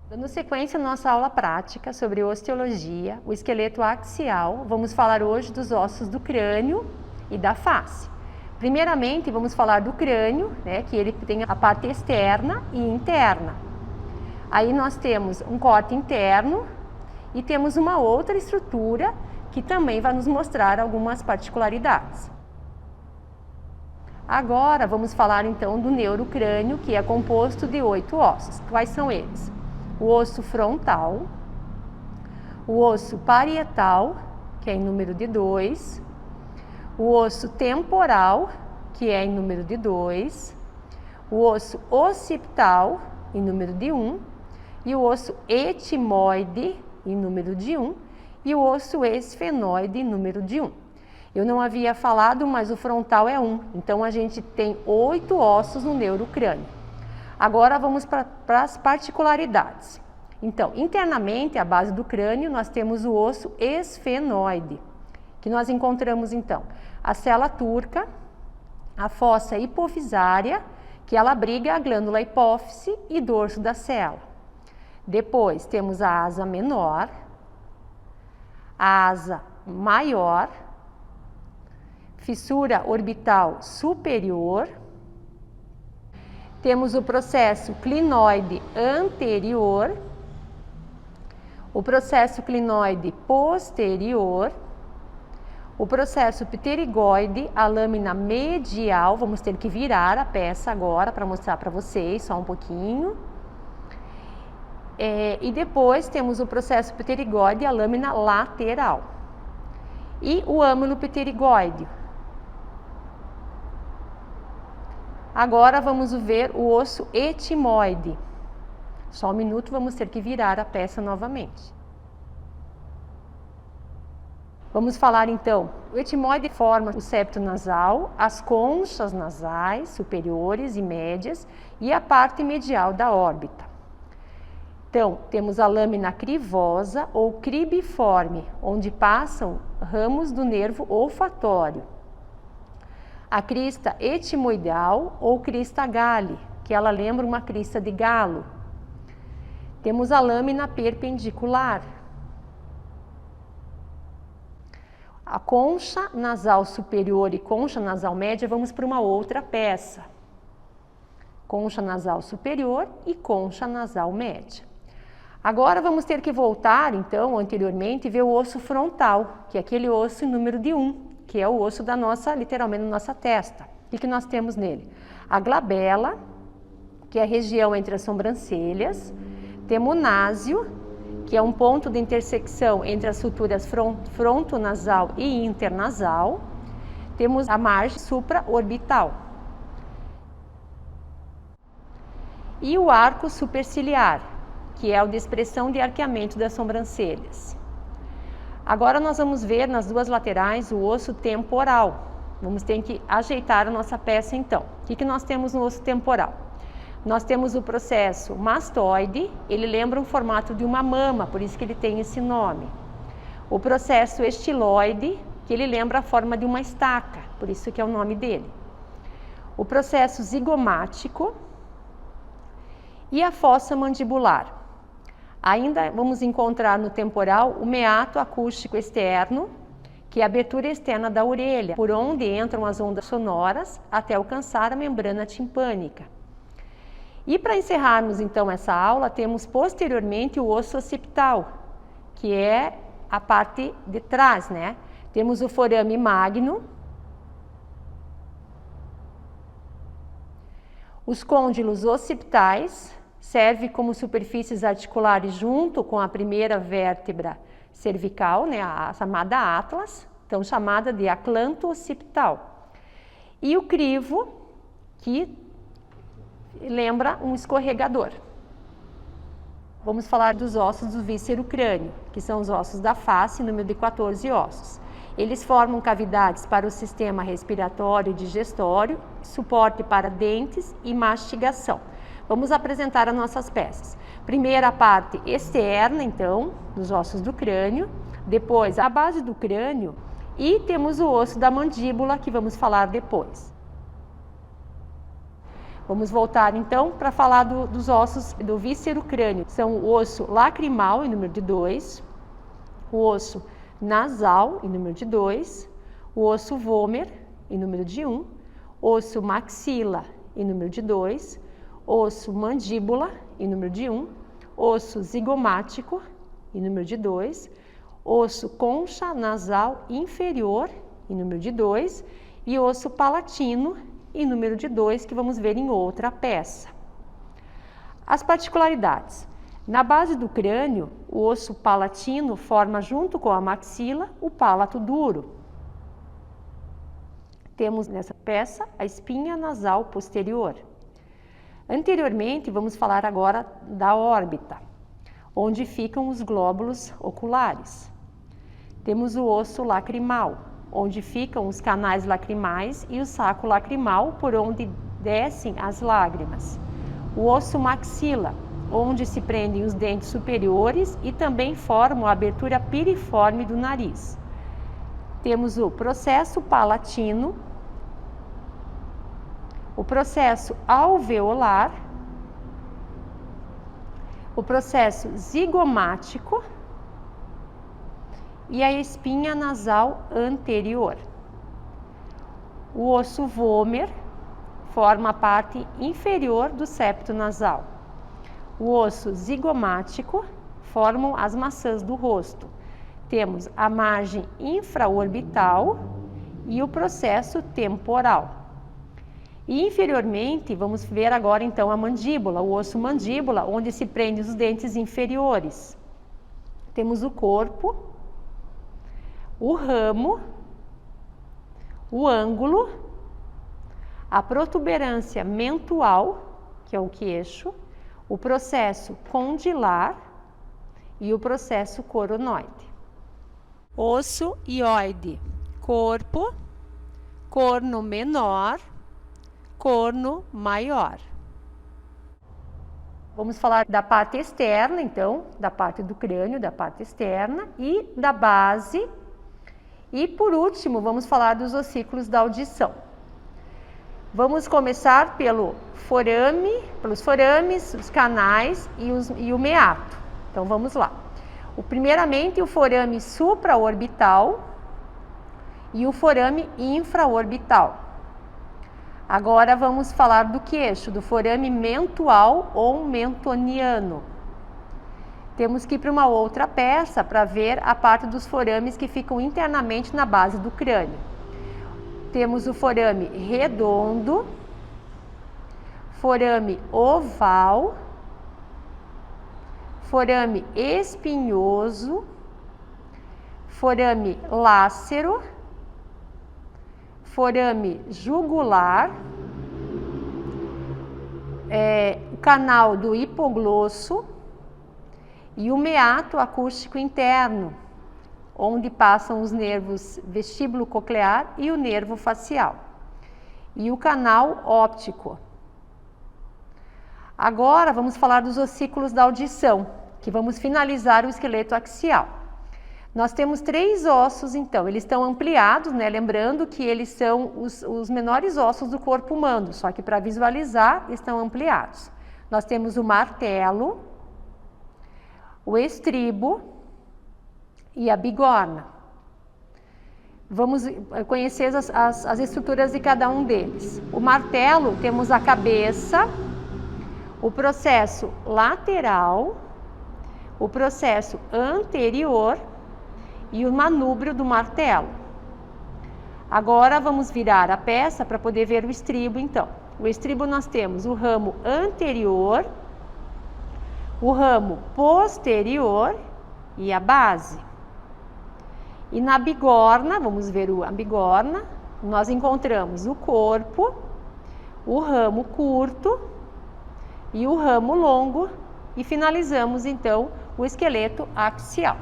Dando sequência à nossa aula prática sobre osteologia, o esqueleto axial, vamos falar hoje dos ossos do crânio e da face. Primeiramente, vamos falar do crânio, que ele tem a parte externa e interna. Aí nós temos um corte interno e temos uma outra estrutura que também vai nos mostrar algumas particularidades. Agora vamos falar então do neurocrânio, que é composto de 8 ossos. Quais são eles? O osso frontal, o osso parietal, que é em número de 2, o osso temporal, que é em número de 2, o osso occipital, em número de 1, e o osso etimoide, em número de 1, e o osso esfenoide, em número de 1. Eu não havia falado, mas o frontal é 1, então a gente tem 8 ossos no neurocrânio. Agora vamos para as particularidades. Então, internamente, à base do crânio, nós temos o osso esfenoide, que nós encontramos então a cela turca, a fossa hipofisária, que ela abriga a glândula hipófise e dorso da cela. Depois temos a asa menor, a asa maior, fissura orbital superior. Temos o processo clinoide anterior, o processo clinoide posterior, o processo pterigoide, a lâmina medial. Vamos ter que virar a peça agora para mostrar para vocês, só um pouquinho. E depois temos o processo pterigoide, a lâmina lateral. E o âmago pterigoide. Agora vamos ver o osso etimoide. Só um minuto, vamos ter que virar a peça novamente. Vamos falar então, o etimoide forma o septo nasal, as conchas nasais superiores e médias e a parte medial da órbita. Então, temos a lâmina crivosa ou cribiforme, onde passam ramos do nervo olfatório. A crista etimoidal ou crista galli, que ela lembra uma crista de galo. Temos a lâmina perpendicular. A concha nasal superior e concha nasal média, vamos para uma outra peça. Concha nasal superior e concha nasal média. Agora vamos ter que voltar, então, anteriormente, e ver o osso frontal, que é aquele osso em número de 1. Que é o osso da nossa, literalmente, da nossa testa. O que nós temos nele? A glabela, que é a região entre as sobrancelhas. Temos o násio, que é um ponto de intersecção entre as suturas frontonasal e internasal. Temos a margem supraorbital. E o arco superciliar, que é o de expressão de arqueamento das sobrancelhas. Agora nós vamos ver nas duas laterais o osso temporal. Vamos ter que ajeitar a nossa peça então. O que nós temos no osso temporal? Nós temos o processo mastoide, ele lembra um formato de uma mama, por isso que ele tem esse nome. O processo estiloide, que ele lembra a forma de uma estaca, por isso que é o nome dele. O processo zigomático e a fossa mandibular. Ainda vamos encontrar no temporal o meato acústico externo, que é a abertura externa da orelha, por onde entram as ondas sonoras até alcançar a membrana timpânica. E para encerrarmos então essa aula, temos posteriormente o osso occipital, que é a parte de trás, Temos o forame magno, os côndilos occipitais, serve como superfícies articulares junto com a primeira vértebra cervical, a chamada atlas, então chamada de aclanto occipital. E o crivo, que lembra um escorregador. Vamos falar dos ossos do víscero crânio, que são os ossos da face, número de 14 ossos. Eles formam cavidades para o sistema respiratório e digestório, suporte para dentes e mastigação. Vamos apresentar as nossas peças. Primeiro a parte externa, então, dos ossos do crânio, depois a base do crânio e temos o osso da mandíbula, que vamos falar depois. Vamos voltar então para falar dos ossos do víscero crânio. São o osso lacrimal, em número de 2, o osso nasal, em número de 2, o osso vômer, em número de 1, osso maxila, em número de 2, osso mandíbula, em número de 1, osso zigomático, em número de 2, osso concha nasal inferior, em número de 2, e osso palatino, em número de 2, que vamos ver em outra peça. As particularidades. Na base do crânio, o osso palatino forma junto com a maxila o pálato duro. Temos nessa peça a espinha nasal posterior. Anteriormente, vamos falar agora da órbita, onde ficam os glóbulos oculares. Temos o osso lacrimal, onde ficam os canais lacrimais e o saco lacrimal, por onde descem as lágrimas. O osso maxila, onde se prendem os dentes superiores e também formam a abertura piriforme do nariz. Temos o processo palatino, o processo alveolar, o processo zigomático e a espinha nasal anterior. O osso vômer forma a parte inferior do septo nasal. O osso zigomático formam as maçãs do rosto. Temos a margem infraorbital e o processo temporal. E inferiormente, vamos ver agora então a mandíbula, o osso mandíbula, onde se prendem os dentes inferiores. Temos o corpo, o ramo, o ângulo, a protuberância mentual, que é o queixo, o processo condilar e o processo coronoide. Osso hioide, corpo, corno menor, corno maior. Vamos falar da parte externa, então, da parte do crânio, da parte externa e da base. E por último, vamos falar dos ossículos da audição. Vamos começar pelos forames, os canais e o meato. Então vamos lá. Primeiramente o forame supraorbital e o forame infraorbital. Agora vamos falar do queixo, do forame mentual ou mentoniano. Temos que ir para uma outra peça para ver a parte dos forames que ficam internamente na base do crânio. Temos o forame redondo, forame oval, forame espinhoso, forame lácero, forame jugular, o canal do hipoglosso e o meato acústico interno, onde passam os nervos vestíbulo coclear e o nervo facial, e o canal óptico. Agora vamos falar dos ossículos da audição, que vamos finalizar o esqueleto axial. Nós temos 3 ossos, então, eles estão ampliados, né? Lembrando que eles são os menores ossos do corpo humano, só que para visualizar estão ampliados. Nós temos o martelo, o estribo e a bigorna. Vamos conhecer as estruturas de cada um deles. O martelo, temos a cabeça, o processo lateral, o processo anterior e o manúbrio do martelo. Agora vamos virar a peça para poder ver o estribo, então. O estribo nós temos o ramo anterior, o ramo posterior e a base. E na bigorna, vamos ver a bigorna, nós encontramos o corpo, o ramo curto e o ramo longo e finalizamos então o esqueleto axial.